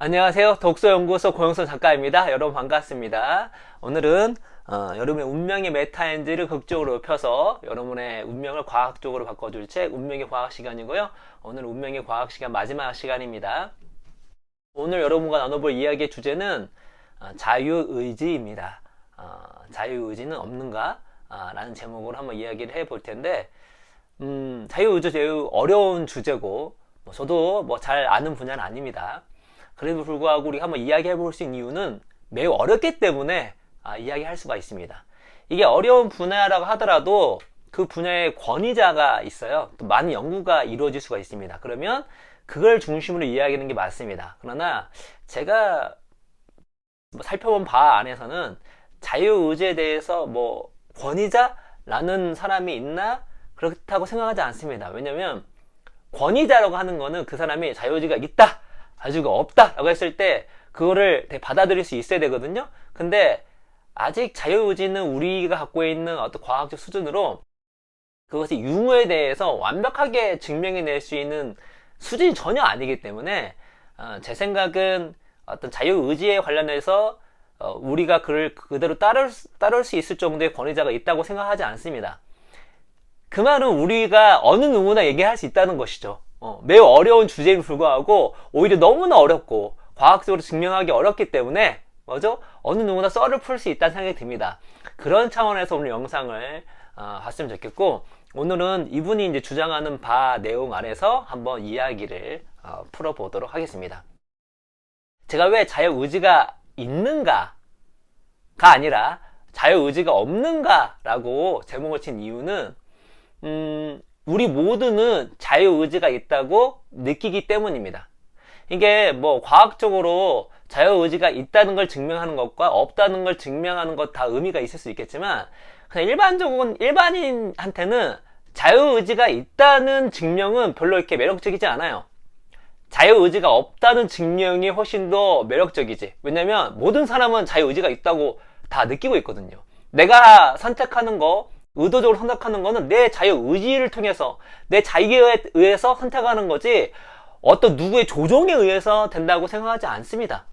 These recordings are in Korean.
안녕하세요. 독서연구소 고영선 작가입니다. 여러분 반갑습니다. 오늘은 여러분의 운명의 메타엔진을 극적으로 펴서 여러분의 운명을 과학적으로 바꿔줄 책 운명의 과학 시간이고요. 오늘 운명의 과학 시간 마지막 시간입니다. 오늘 여러분과 나눠볼 이야기의 주제는 자유의지입니다. 자유의지는 없는가? 라는 제목으로 한번 이야기를 해볼 텐데 자유의지 매우 어려운 주제고 저도 잘 아는 분야는 아닙니다. 그래도 불구하고 우리가 한번 이야기해 볼 수 있는 이유는 매우 어렵기 때문에 이야기할 수가 있습니다. 이게 어려운 분야라고 하더라도 그 분야의 권위자가 있어요. 또 많은 연구가 이루어질 수가 있습니다. 그러면 그걸 중심으로 이야기하는 게 맞습니다. 그러나 제가 살펴본 바 안에서는 자유의지에 대해서 권위자라는 사람이 있나? 그렇다고 생각하지 않습니다. 왜냐면 권위자라고 하는 거는 그 사람이 자유의지가 있다! 자유가 없다 라고 했을 때 그거를 되게 받아들일 수 있어야 되거든요. 근데 아직 자유의지는 우리가 갖고 있는 어떤 과학적 수준으로 그것이 유무에 대해서 완벽하게 증명해낼 수 있는 수준이 전혀 아니기 때문에 제 생각은 어떤 자유의지에 관련해서 우리가 그를 그대로 따를 수 있을 정도의 권위자가 있다고 생각하지 않습니다. 그 말은 우리가 어느 누구나 얘기할 수 있다는 것이죠. 매우 어려운 주제에 불구하고 오히려 너무나 어렵고 과학적으로 증명하기 어렵기 때문에 어느 누구나 썰을 풀 수 있다는 생각이 듭니다. 그런 차원에서 오늘 영상을 봤으면 좋겠고 오늘은 이분이 이제 주장하는 바 내용 안에서 한번 이야기를 풀어보도록 하겠습니다. 제가 왜 자유의지가 있는가가 아니라 자유의지가 없는가라고 제목을 친 이유는 우리 모두는 자유의지가 있다고 느끼기 때문입니다. 이게 과학적으로 자유의지가 있다는 걸 증명하는 것과 없다는 걸 증명하는 것 다 의미가 있을 수 있겠지만 그냥 일반인한테는 자유의지가 있다는 증명은 별로 이렇게 매력적이지 않아요. 자유의지가 없다는 증명이 훨씬 더 매력적이지. 왜냐면 모든 사람은 자유의지가 있다고 다 느끼고 있거든요. 내가 선택하는 거 의도적으로 선택하는 거는 내 자유의지를 통해서 내 자유에 의해서 선택하는 거지 어떤 누구의 조종에 의해서 된다고 생각하지 않습니다.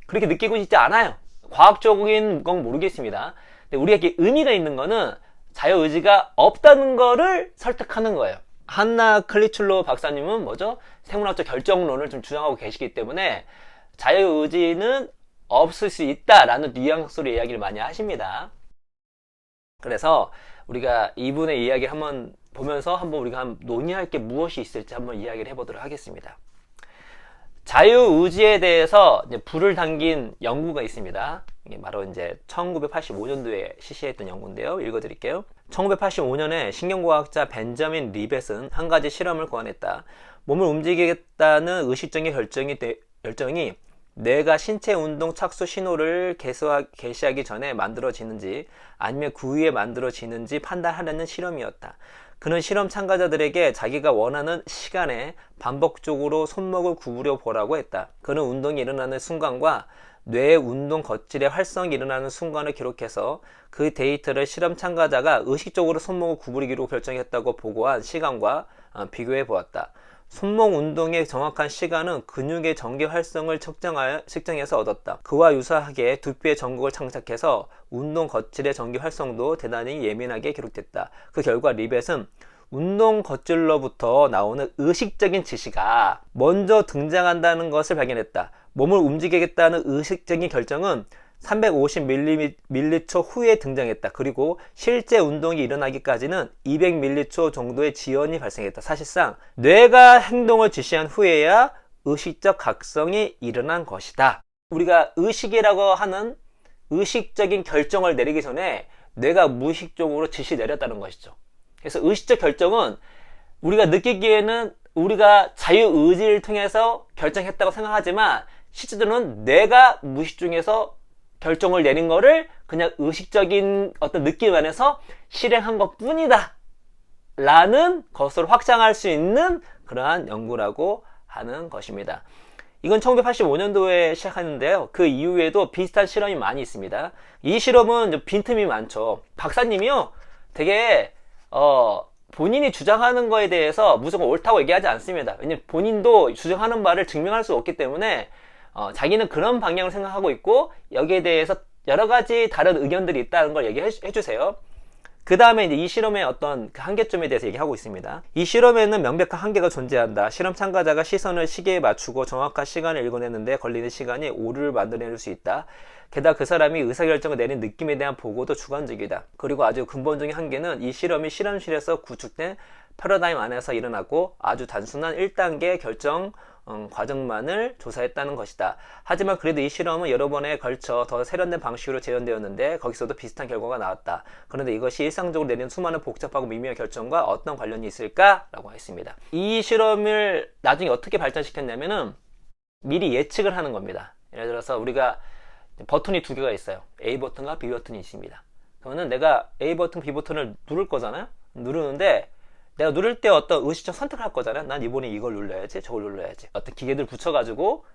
그렇게 느끼고 있지 않아요. 과학적인 건 모르겠습니다. 근데 우리에게 의미가 있는 거는 자유의지가 없다는 거를 설득하는 거예요. 한나 클리출로 박사님은 생물학적 결정론을 좀 주장하고 계시기 때문에 자유의지는 없을 수 있다라는 뉘앙스로 이야기를 많이 하십니다. 그래서 우리가 이분의 이야기를 한번 보면서 우리가 논의할 게 무엇이 있을지 한번 이야기를 해보도록 하겠습니다. 자유의지에 대해서 이제 불을 당긴 연구가 있습니다. 이게 바로 이제 1985년도에 실시했던 연구인데요. 읽어드릴게요. 1985년에 신경과학자 벤저민 리벳은 한 가지 실험을 고안했다. 몸을 움직이겠다는 의식적인 결정이 뇌가 신체 운동 착수 신호를 개시하기 전에 만들어지는지 아니면 그 후에 만들어지는지 판단하려는 실험이었다. 그는 실험 참가자들에게 자기가 원하는 시간에 반복적으로 손목을 구부려 보라고 했다. 그는 운동이 일어나는 순간과 뇌의 운동 거칠의 활성이 일어나는 순간을 기록해서 그 데이터를 실험 참가자가 의식적으로 손목을 구부리기로 결정했다고 보고한 시간과 비교해 보았다. 손목 운동의 정확한 시간은 근육의 전기 활성을 측정해서 얻었다. 그와 유사하게 두피의 전극을 장착해서 운동 거칠의 전기 활성도 대단히 예민하게 기록됐다. 그 결과 리벳은 운동 거칠로부터 나오는 의식적인 지시가 먼저 등장한다는 것을 발견했다. 몸을 움직이겠다는 의식적인 결정은 350m초 후에 등장했다. 그리고 실제 운동이 일어나기까지는 200m초 정도의 지연이 발생했다. 사실상 뇌가 행동을 지시한 후에야 의식적 각성이 일어난 것이다. 우리가 의식이라고 하는 의식적인 결정을 내리기 전에 뇌가 무의식적으로 지시 내렸다는 것이죠. 그래서 의식적 결정은 우리가 느끼기에는 우리가 자유의지를 통해서 결정했다고 생각하지만 실제로는 뇌가 무의식 중에서 결정을 내린 거를 그냥 의식적인 어떤 느낌 안에서 실행한 것 뿐이다 라는 것으로 확장할 수 있는 그러한 연구라고 하는 것입니다. 이건 1985년도에 시작하는데요. 그 이후에도 비슷한 실험이 많이 있습니다. 이 실험은 빈틈이 많죠. 박사님이요 되게 본인이 주장하는 거에 대해서 무조건 옳다고 얘기하지 않습니다. 왜냐면 본인도 주장하는 바를 증명할 수 없기 때문에 자기는 그런 방향을 생각하고 있고 여기에 대해서 여러 가지 다른 의견들이 있다는 걸 얘기해 주세요. 그 다음에 이제 이 실험의 어떤 그 한계점에 대해서 얘기하고 있습니다. 이 실험에는 명백한 한계가 존재한다. 실험 참가자가 시선을 시계에 맞추고 정확한 시간을 읽어내는데 걸리는 시간이 오류를 만들어낼 수 있다. 게다가 그 사람이 의사결정을 내린 느낌에 대한 보고도 주관적이다. 그리고 아주 근본적인 한계는 이 실험이 실험실에서 구축된 패러다임 안에서 일어났고 아주 단순한 1단계 결정 과정만을 조사했다는 것이다. 하지만 그래도 이 실험은 여러 번에 걸쳐 더 세련된 방식으로 재현되었는데 거기서도 비슷한 결과가 나왔다. 그런데 이것이 일상적으로 내리는 수많은 복잡하고 미묘한 결정과 어떤 관련이 있을까? 라고 했습니다. 이 실험을 나중에 어떻게 발전시켰냐면은 미리 예측을 하는 겁니다. 예를 들어서 우리가 버튼이 두 개가 있어요. A 버튼과 B 버튼이 있습니다. 그러면은 내가 A 버튼, B 버튼을 누를 거잖아요. 누르는데 내가 누를 때 어떤 의식적 선택을 할 거잖아요. 난 이번에 이걸 눌러야지, 저걸 눌러야지. 어떤 기계들 붙여가지고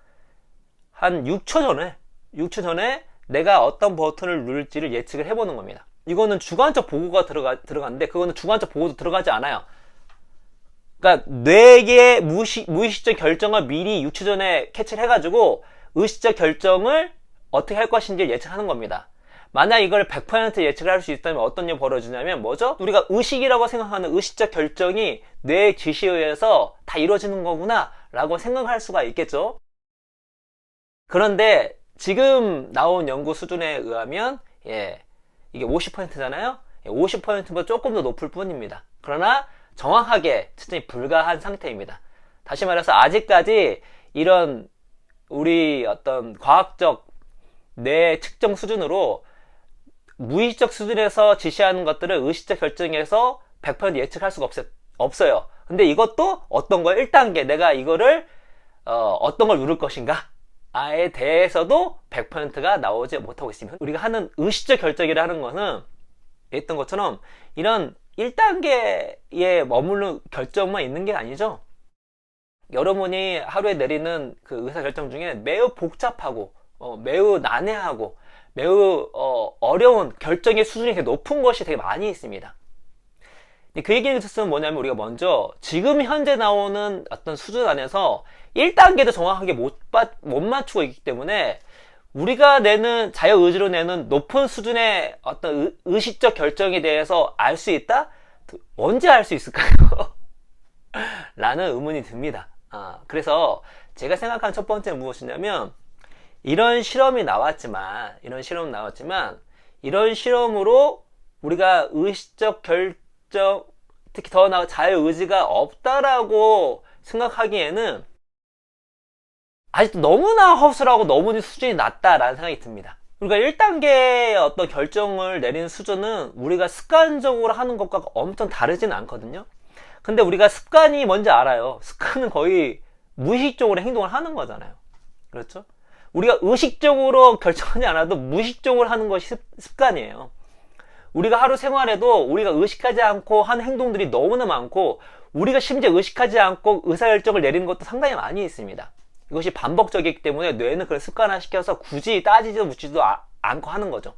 한 6초 전에 내가 어떤 버튼을 누를지를 예측을 해보는 겁니다. 이거는 주관적 보고가 들어가는데 그거는 주관적 보고도 들어가지 않아요. 그러니까 뇌의 무의식적 결정을 미리 6초 전에 캐치를 해가지고 의식적 결정을 어떻게 할 것인지를 예측하는 겁니다. 만약 이걸 100% 예측을 할 수 있다면 어떤 일이 벌어지냐면 뭐죠? 우리가 의식이라고 생각하는 의식적 결정이 뇌의 지시에 의해서 다 이루어지는 거구나 라고 생각할 수가 있겠죠. 그런데 지금 나온 연구 수준에 의하면 이게 50%잖아요. 50%보다 조금 더 높을 뿐입니다. 그러나 정확하게 측정이 불가한 상태입니다. 다시 말해서 아직까지 이런 우리 어떤 과학적 뇌 측정 수준으로 무의식적 수준에서 지시하는 것들을 의식적 결정에서 100% 예측할 수가 없어요. 근데 이것도 어떤 거예요? 1단계 내가 이거를 어떤 걸 누를 것인가? 에 대해서도 100%가 나오지 못하고 있습니다. 우리가 하는 의식적 결정이라 하는 것은 했던 것처럼 이런 1단계에 머무르는 결정만 있는 게 아니죠. 여러분이 하루에 내리는 그 의사결정 중에 매우 복잡하고 매우 난해하고 매우 어려운 결정의 수준이 되게 높은 것이 되게 많이 있습니다. 그 얘기를 듣으면 뭐냐면 우리가 먼저 지금 현재 나오는 어떤 수준 안에서 1단계도 정확하게 못 맞추고 있기 때문에 우리가 내는 자유의지로 내는 높은 수준의 어떤 의식적 결정에 대해서 알 수 있다? 언제 알 수 있을까요? 라는 의문이 듭니다. 그래서 제가 생각한 첫 번째는 무엇이냐면 이런 실험이 나왔지만 이런 실험으로 우리가 의식적 결정, 특히 더 나아 자유의지가 없다라고 생각하기에는 아직도 너무나 허술하고 너무 수준이 낮다라는 생각이 듭니다. 그러니까 1단계의 어떤 결정을 내리는 수준은 우리가 습관적으로 하는 것과 엄청 다르지는 않거든요. 근데 우리가 습관이 뭔지 알아요. 습관은 거의 무의식적으로 행동을 하는 거잖아요. 그렇죠? 우리가 의식적으로 결정하지 않아도 무의식적으로 하는 것이 습관이에요. 우리가 하루 생활에도 우리가 의식하지 않고 하는 행동들이 너무나 많고 우리가 심지어 의식하지 않고 의사결정을 내리는 것도 상당히 많이 있습니다. 이것이 반복적이기 때문에 뇌는 그걸 습관화시켜서 굳이 따지지도 묻지도 않고 하는 거죠.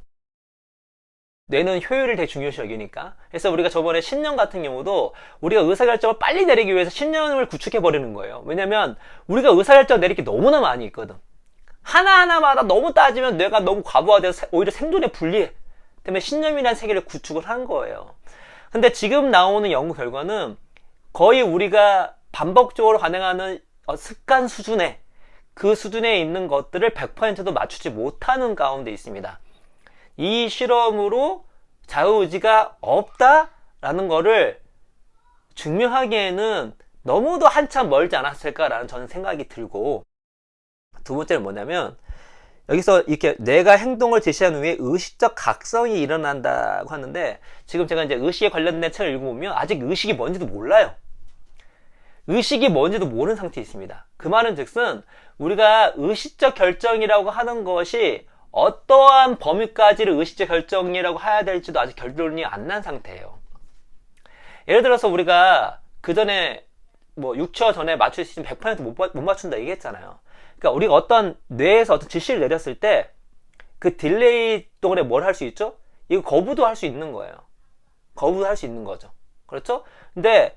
뇌는 효율을 되게 중요시 여기니까. 그래서 우리가 저번에 신념 같은 경우도 우리가 의사결정을 빨리 내리기 위해서 신념을 구축해버리는 거예요. 왜냐면 우리가 의사결정 내릴 게 너무나 많이 있거든. 하나하나마다 너무 따지면 뇌가 너무 과부하돼서 오히려 생존에 불리해. 때문에 신념이라는 세계를 구축을 한 거예요. 근데 지금 나오는 연구 결과는 거의 우리가 반복적으로 관행하는 습관 수준에 그 수준에 있는 것들을 100%도 맞추지 못하는 가운데 있습니다. 이 실험으로 자유의지가 없다라는 거를 증명하기에는 너무도 한참 멀지 않았을까라는 저는 생각이 들고, 두 번째는 뭐냐면 여기서 이렇게 내가 행동을 제시한 후에 의식적 각성이 일어난다고 하는데, 지금 제가 이제 의식에 관련된 책을 읽어보면 아직 의식이 뭔지도 몰라요. 의식이 뭔지도 모르는 상태에 있습니다. 그 말은 즉슨 우리가 의식적 결정이라고 하는 것이 어떠한 범위까지를 의식적 결정이라고 해야 될지도 아직 결론이 안 난 상태예요. 예를 들어서 우리가 그 전에 6초 전에 맞출 수 있으면 100% 못 맞춘다 얘기했잖아요. 그러니까 우리가 어떤 뇌에서 어떤 지시를 내렸을 때 그 딜레이 동안에 뭘 할 수 있죠? 이거 거부도 할 수 있는 거예요. 거부도 할 수 있는 거죠. 그렇죠? 근데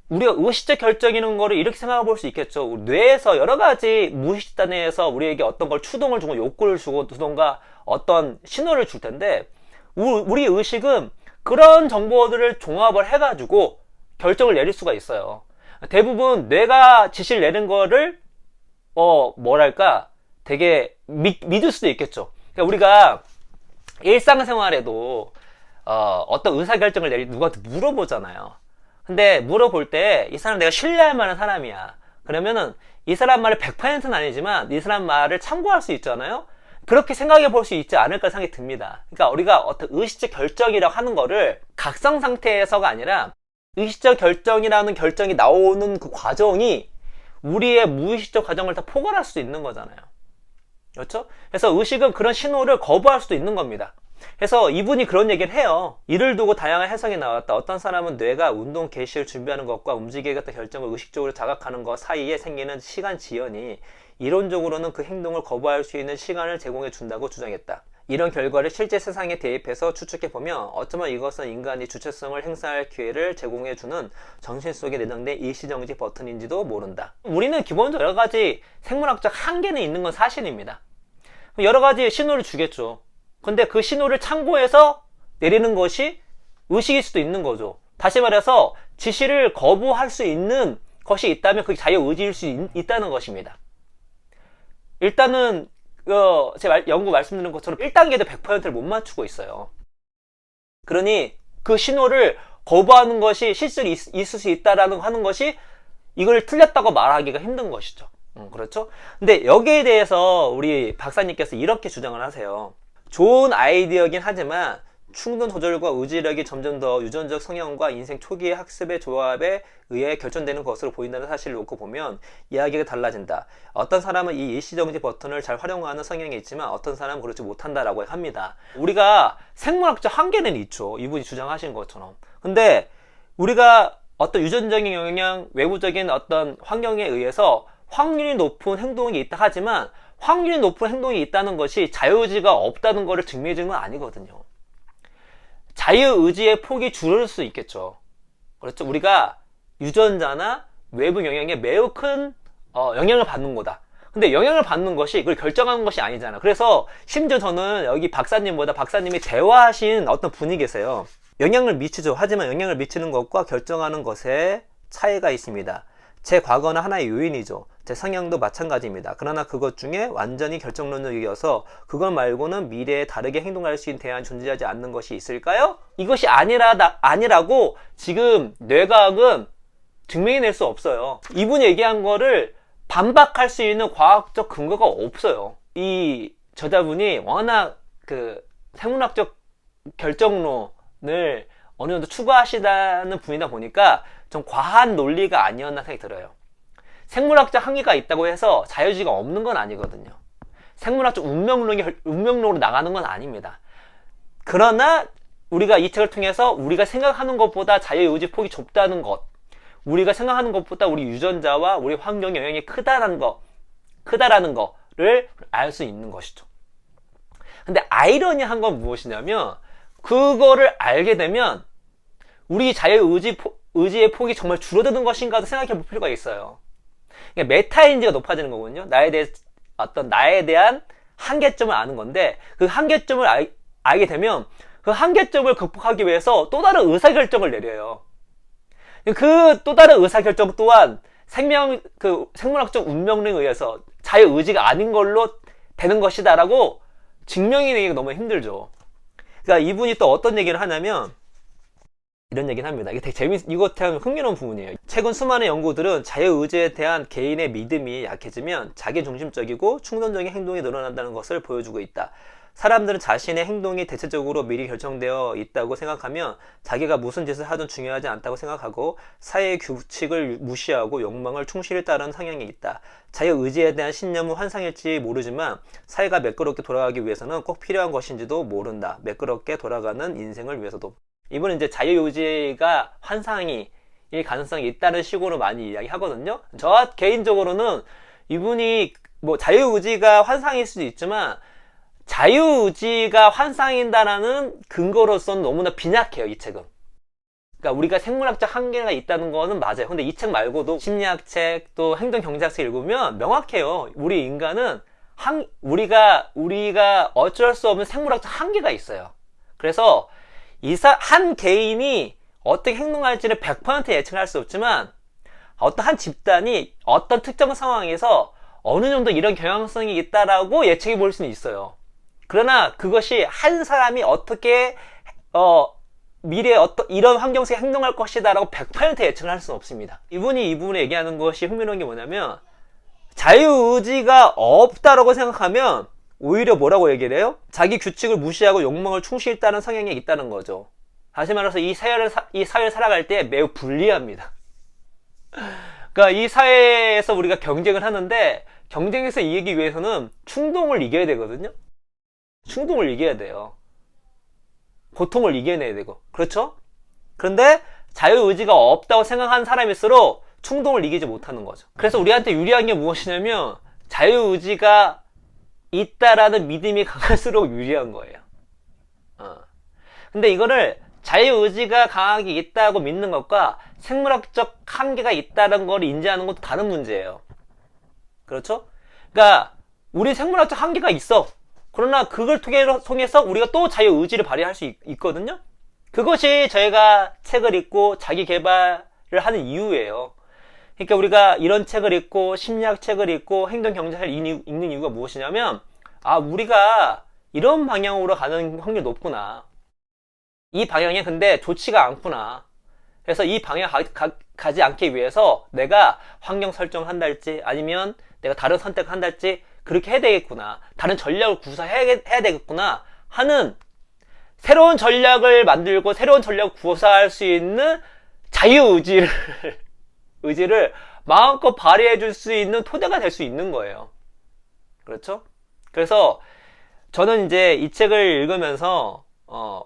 우리가 의식적 결정이라는 거를 이렇게 생각해 볼 수 있겠죠. 우리 뇌에서 여러 가지 무의식 단위에서 우리에게 어떤 걸 추동을 주고 욕구를 주고 두던가 어떤 신호를 줄 텐데, 우리 의식은 그런 정보들을 종합을 해가지고 결정을 내릴 수가 있어요. 대부분 뇌가 지시를 내는 거를 뭐랄까 되게 믿을 수도 있겠죠. 그러니까 우리가 일상생활에도 어떤 의사결정을 누구한테 물어보잖아요. 근데 물어볼 때 이 사람 내가 신뢰할 만한 사람이야. 그러면은 이 사람 말을 100%는 아니지만 이 사람 말을 참고할 수 있잖아요. 그렇게 생각해 볼 수 있지 않을까 생각이 듭니다. 그러니까 우리가 어떤 의식적 결정이라고 하는 거를 각성 상태에서가 아니라 의식적 결정이라는 결정이 나오는 그 과정이 우리의 무의식적 과정을 다 포괄할 수 있는 거잖아요. 그렇죠? 그래서 의식은 그런 신호를 거부할 수도 있는 겁니다. 그래서 이분이 그런 얘기를 해요. 이를 두고 다양한 해석이 나왔다. 어떤 사람은 뇌가 운동 개시를 준비하는 것과 움직이겠다 결정을 의식적으로 자각하는 것 사이에 생기는 시간 지연이 이론적으로는 그 행동을 거부할 수 있는 시간을 제공해 준다고 주장했다. 이런 결과를 실제 세상에 대입해서 추측해보면 어쩌면 이것은 인간이 주체성을 행사할 기회를 제공해주는 정신 속에 내장된 일시정지 버튼인지도 모른다. 우리는 기본적으로 여러 가지 생물학적 한계는 있는 건 사실입니다. 여러 가지 신호를 주겠죠. 근데 그 신호를 참고해서 내리는 것이 의식일 수도 있는 거죠. 다시 말해서 지시를 거부할 수 있는 것이 있다면 그게 자유의지일 수 있다는 것입니다. 일단은 제 연구 말씀드린 것처럼 1단계도 100%를 못 맞추고 있어요. 그러니 그 신호를 거부하는 것이 실수로 있을 수 있다라는 하는 것이 이걸 틀렸다고 말하기가 힘든 것이죠. 그렇죠? 근데 여기에 대해서 우리 박사님께서 이렇게 주장을 하세요. 좋은 아이디어긴 하지만 충동 조절과 의지력이 점점 더 유전적 성향과 인생 초기의 학습의 조합에 의해 결정되는 것으로 보인다는 사실을 놓고 보면 이야기가 달라진다. 어떤 사람은 이 일시정지 버튼을 잘 활용하는 성향이 있지만 어떤 사람은 그렇지 못한다라고 합니다. 우리가 생물학적 한계는 있죠. 이분이 주장하신 것처럼. 근데 우리가 어떤 유전적인 영향, 외부적인 어떤 환경에 의해서 확률이 높은 행동이 있다 하지만 확률이 높은 행동이 있다는 것이 자유의지가 없다는 것을 증명해 주는 건 아니거든요. 자유의지의 폭이 줄어들 수 있겠죠. 그렇죠? 우리가 유전자나 외부 영향에 매우 큰 영향을 받는 거다. 근데 영향을 받는 것이 그걸 결정하는 것이 아니잖아. 그래서 심지어 저는 여기 박사님보다 박사님이 대화하신 어떤 분이 계세요. 영향을 미치죠. 하지만 영향을 미치는 것과 결정하는 것에 차이가 있습니다. 제 과거는 하나의 요인이죠. 제 성향도 마찬가지입니다. 그러나 그것 중에 완전히 결정론적이어서 그것 말고는 미래에 다르게 행동할 수 있는 대안이 존재하지 않는 것이 있을까요? 이것이 아니라고 지금 뇌과학은 증명해낼 수 없어요. 이분이 얘기한 거를 반박할 수 있는 과학적 근거가 없어요. 이 저자분이 워낙 그 생물학적 결정론을 어느 정도 추구하시다는 분이다 보니까 좀 과한 논리가 아니었나 생각이 들어요. 생물학적 한계가 있다고 해서 자유의지가 없는 건 아니거든요. 생물학적 운명론으로 나가는 건 아닙니다. 그러나 우리가 이 책을 통해서 우리가 생각하는 것보다 자유의지 폭이 좁다는 것, 우리가 생각하는 것보다 우리 유전자와 우리 환경 영향이 크다라는 거를 알 수 있는 것이죠. 근데 아이러니한 건 무엇이냐면 그거를 알게 되면 우리 자유의지의 폭이 정말 줄어드는 것인가도 생각해 볼 필요가 있어요. 그러니까 메타인지가 높아지는 거거든요. 나에 대한 한계점을 아는 건데 그 한계점을 알게 되면 그 한계점을 극복하기 위해서 또 다른 의사결정을 내려요. 그 또 다른 의사결정 또한 생물학적 운명론에 의해서 자유의지가 아닌 걸로 되는 것이다라고 증명이 되기가 너무 힘들죠. 그러니까 이분이 또 어떤 얘기를 하냐면 이런 얘기를 합니다. 이게 되게 이거 참 흥미로운 부분이에요. 최근 수많은 연구들은 자유의지에 대한 개인의 믿음이 약해지면 자기중심적이고 충동적인 행동이 늘어난다는 것을 보여주고 있다. 사람들은 자신의 행동이 대체적으로 미리 결정되어 있다고 생각하면 자기가 무슨 짓을 하든 중요하지 않다고 생각하고 사회의 규칙을 무시하고 욕망을 충실히 따르는 성향이 있다. 자유의지에 대한 신념은 환상일지 모르지만 사회가 매끄럽게 돌아가기 위해서는 꼭 필요한 것인지도 모른다. 매끄럽게 돌아가는 인생을 위해서도. 이분은 이제 자유의지가 환상일 가능성이 있다는 식으로 많이 이야기하거든요. 저 개인적으로는 이분이 뭐 자유의지가 환상일 수도 있지만 자유의지가 환상인다라는 근거로서는 너무나 빈약해요, 이 책은. 그러니까 우리가 생물학적 한계가 있다는 거는 맞아요. 근데 이 책 말고도 심리학 책, 또 행동 경제학 책 읽으면 명확해요. 우리 인간은 우리가 어쩔 수 없는 생물학적 한계가 있어요. 그래서 한 개인이 어떻게 행동할지를 100% 예측할 수 없지만 어떤 한 집단이 어떤 특정 상황에서 어느 정도 이런 경향성이 있다라고 예측해 볼 수는 있어요. 그러나 그것이 한 사람이 어떻게 미래에 이런 환경 속에 행동할 것이다 라고 100% 예측을 할 수는 없습니다. 이분이 이 부분에 얘기하는 것이 흥미로운 게 뭐냐면 자유의지가 없다라고 생각하면 오히려 뭐라고 얘기를 해요? 자기 규칙을 무시하고 욕망을 충실히 따르는 성향이 있다는 거죠. 다시 말해서 이 사회를 살아갈 때 매우 불리합니다. 그러니까 이 사회에서 우리가 경쟁을 하는데 경쟁에서 이기기 위해서는 충동을 이겨야 되거든요. 충동을 이겨야 돼요. 고통을 이겨내야 되고. 그렇죠? 그런데 자유의지가 없다고 생각하는 사람일수록 충동을 이기지 못하는 거죠. 그래서 우리한테 유리한 게 무엇이냐면 자유의지가 있다라는 믿음이 강할수록 유리한 거예요. 근데 이거를 자유의지가 강하게 있다고 믿는 것과 생물학적 한계가 있다는 걸 인지하는 것도 다른 문제예요. 그렇죠? 그러니까 우리 생물학적 한계가 있어. 그러나 그걸 통해서 우리가 또 자유의지를 발휘할 수 있거든요. 그것이 저희가 책을 읽고 자기 개발을 하는 이유예요. 그러니까 우리가 이런 책을 읽고 심리학 책을 읽고 행동 경제학을 읽는 이유가 무엇이냐면 우리가 이런 방향으로 가는 확률이 높구나. 이 방향이 근데 좋지가 않구나. 그래서 이 방향 가지 않기 위해서 내가 환경 설정을 한달지 아니면 내가 다른 선택을 한달지 그렇게 해야 되겠구나. 다른 전략을 구사해야 되겠구나 하는 새로운 전략을 만들고 새로운 전략을 구사할 수 있는 자유의지를 마음껏 발휘해 줄 수 있는 토대가 될 수 있는 거예요. 그렇죠? 그래서 저는 이제 이 책을 읽으면서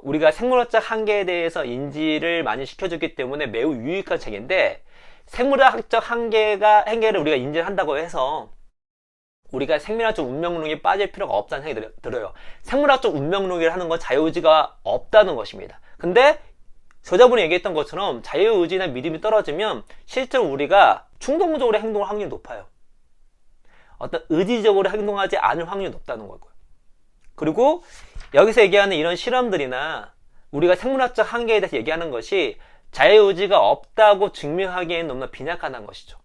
우리가 생물학적 한계에 대해서 인지를 많이 시켜줬기 때문에 매우 유익한 책인데 생물학적 한계를 우리가 인지를 한다고 해서 우리가 생물학적 운명론에 빠질 필요가 없다는 생각이 들어요. 생물학적 운명론이라고 하는 건 자유의지가 없다는 것입니다. 근데 저자분이 얘기했던 것처럼 자유의지나 믿음이 떨어지면 실제로 우리가 충동적으로 행동할 확률이 높아요. 어떤 의지적으로 행동하지 않을 확률이 높다는 거고요. 그리고 여기서 얘기하는 이런 실험들이나 우리가 생물학적 한계에 대해서 얘기하는 것이 자유의지가 없다고 증명하기에는 너무나 빈약하다는 것이죠.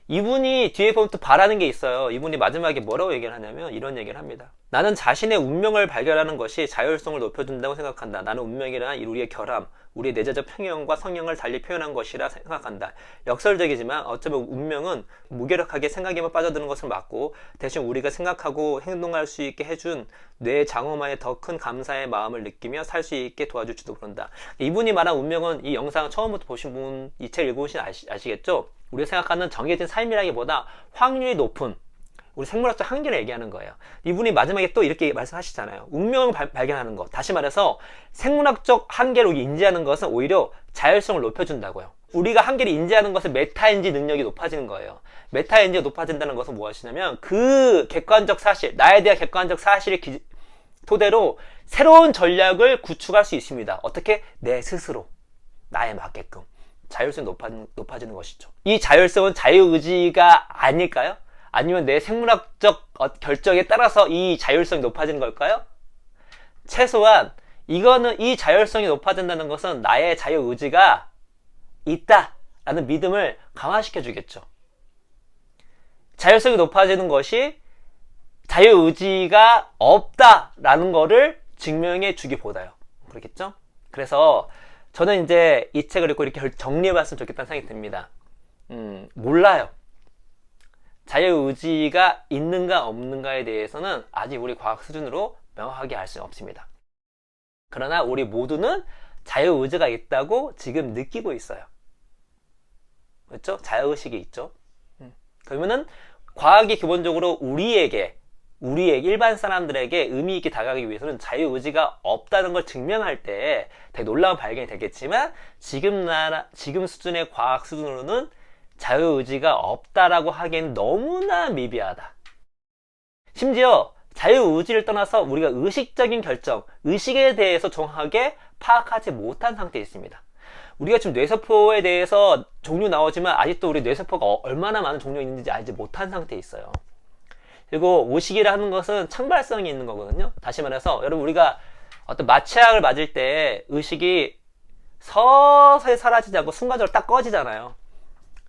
이분이 뒤에 보면 또 바라는 게 있어요. 이분이 마지막에 뭐라고 얘기를 하냐면 이런 얘기를 합니다. 나는 자신의 운명을 발견하는 것이 자율성을 높여준다고 생각한다. 나는 운명이란 우리의 결함, 우리의 내재적 평형과 성향을 달리 표현한 것이라 생각한다. 역설적이지만 어쩌면 운명은 무기력하게 생각에만 빠져드는 것을 막고 대신 우리가 생각하고 행동할 수 있게 해준 뇌 장엄만의 더 큰 감사의 마음을 느끼며 살 수 있게 도와줄지도 모른다. 이분이 말한 운명은 이 영상 처음부터 보신 분, 이 책 읽어보신 아시겠죠? 우리가 생각하는 정해진 삶이라기보다 확률이 높은 우리 생물학적 한계를 얘기하는 거예요. 이분이 마지막에 또 이렇게 말씀하시잖아요. 운명을 발견하는 것. 다시 말해서 생물학적 한계를 인지하는 것은 오히려 자율성을 높여준다고요. 우리가 한계를 인지하는 것은 메타인지 능력이 높아지는 거예요. 메타인지가 높아진다는 것은 무엇이냐면 그 객관적 사실, 나에 대한 객관적 사실을 토대로 새로운 전략을 구축할 수 있습니다. 어떻게? 내 스스로. 나에 맞게끔. 자율성이 높아지는 것이죠. 이 자율성은 자유의지가 아닐까요? 아니면 내 생물학적 결정에 따라서 이 자율성이 높아지는 걸까요? 최소한 이 자율성이 높아진다는 것은 나의 자유의지가 있다라는 믿음을 강화시켜 주겠죠. 자율성이 높아지는 것이 자유의지가 없다라는 거를 증명해 주기보다요. 그렇겠죠? 그래서 저는 이제 이 책을 읽고 이렇게 정리해 봤으면 좋겠다는 생각이 듭니다. 몰라요. 자유의지가 있는가 없는가에 대해서는 아직 우리 과학 수준으로 명확하게 알 수는 없습니다. 그러나 우리 모두는 자유의지가 있다고 지금 느끼고 있어요. 그렇죠? 자유의식이 있죠. 그러면은 과학이 기본적으로 우리에게 일반 사람들에게 의미 있게 다가가기 위해서는 자유의지가 없다는 걸 증명할 때 되게 놀라운 발견이 되겠지만 지금 수준의 과학 수준으로는 자유의지가 없다라고 하기엔 너무나 미비하다. 심지어 자유의지를 떠나서 우리가 의식적인 결정, 의식에 대해서 정확하게 파악하지 못한 상태에 있습니다. 우리가 지금 뇌세포에 대해서 종류 나오지만 아직도 우리 뇌세포가 얼마나 많은 종류가 있는지 알지 못한 상태에 있어요. 그리고 의식이라는 것은 창발성이 있는 거거든요. 다시 말해서 여러분, 우리가 어떤 마취약을 맞을 때 의식이 서서히 사라지지 않고 순간적으로 딱 꺼지잖아요.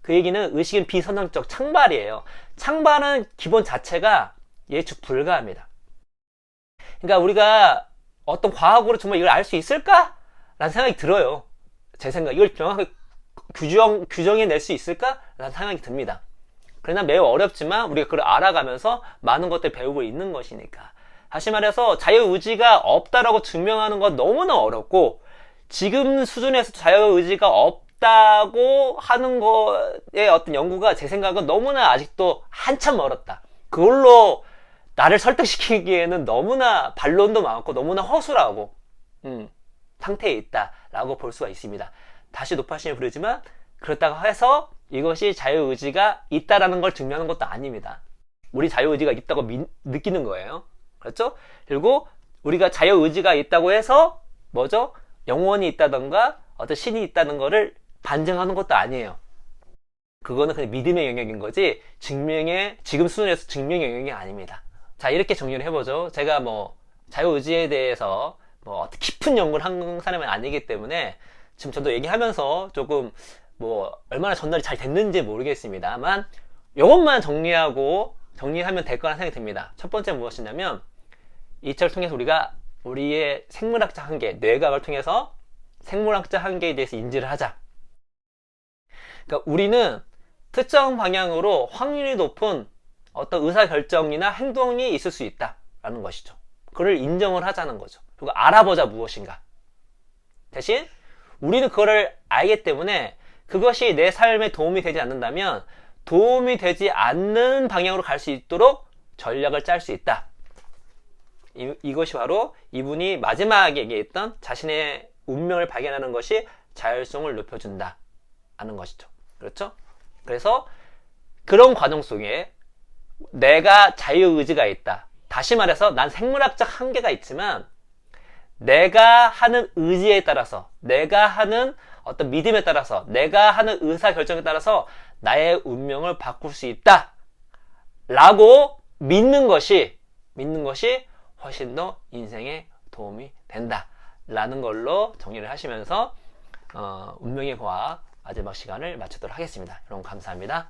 그 얘기는 의식은 비선정적 창발이에요. 창발은 기본 자체가 예측 불가합니다. 그러니까 우리가 어떤 과학으로 정말 이걸 알 수 있을까? 라는 생각이 들어요. 제 생각, 이걸 정확하게 규정해낼 수 있을까? 라는 생각이 듭니다. 그러나 매우 어렵지만 우리가 그걸 알아가면서 많은 것들을 배우고 있는 것이니까. 다시 말해서 자유의지가 없다라고 증명하는 건 너무나 어렵고, 지금 수준에서 자유의지가 없다고 하는 거에 어떤 연구가 제 생각은 너무나 아직도 한참 멀었다. 그걸로 나를 설득시키기에는 너무나 반론도 많고 너무나 허술하고 상태에 있다라고 볼 수가 있습니다. 다시 높아심을 부르지만 그렇다고 해서 이것이 자유의지가 있다라는 걸 증명하는 것도 아닙니다. 우리 자유의지가 있다고 느끼는 거예요. 그렇죠? 그리고 우리가 자유의지가 있다고 해서 뭐죠? 영혼이 있다던가 어떤 신이 있다는 거를 반증하는 것도 아니에요. 그거는 그냥 믿음의 영역인 거지 지금 수준에서 증명의 영역이 아닙니다. 자, 이렇게 정리를 해보죠. 제가 자유의지에 대해서 어떤 깊은 연구를 한 사람은 아니기 때문에 지금 저도 얘기하면서 조금 얼마나 전달이 잘 됐는지 모르겠습니다만 이것만 정리하면 될 거라는 생각이 듭니다. 첫 번째 무엇이냐면, 이 책을 통해서 우리가 우리의 생물학적 한계, 뇌과학을 통해서 생물학적 한계에 대해서 인지를 하자. 그러니까 우리는 특정 방향으로 확률이 높은 어떤 의사결정이나 행동이 있을 수 있다라는 것이죠. 그걸 인정을 하자는 거죠. 그리고 알아보자, 무엇인가. 대신 우리는 그거를 알기 때문에 그것이 내 삶에 도움이 되지 않는다면 도움이 되지 않는 방향으로 갈 수 있도록 전략을 짤 수 있다. 이것이 바로 이분이 마지막에 얘기했던 자신의 운명을 발견하는 것이 자율성을 높여준다 하는 것이죠. 그렇죠? 그래서 그런 과정 속에 내가 자유의지가 있다. 다시 말해서 난 생물학적 한계가 있지만 내가 하는 의지에 따라서, 내가 하는 어떤 믿음에 따라서, 내가 하는 의사결정에 따라서 나의 운명을 바꿀 수 있다 라고 믿는 것이 훨씬 더 인생에 도움이 된다 라는 걸로 정리를 하시면서 운명의 과학 마지막 시간을 마치도록 하겠습니다. 여러분 감사합니다.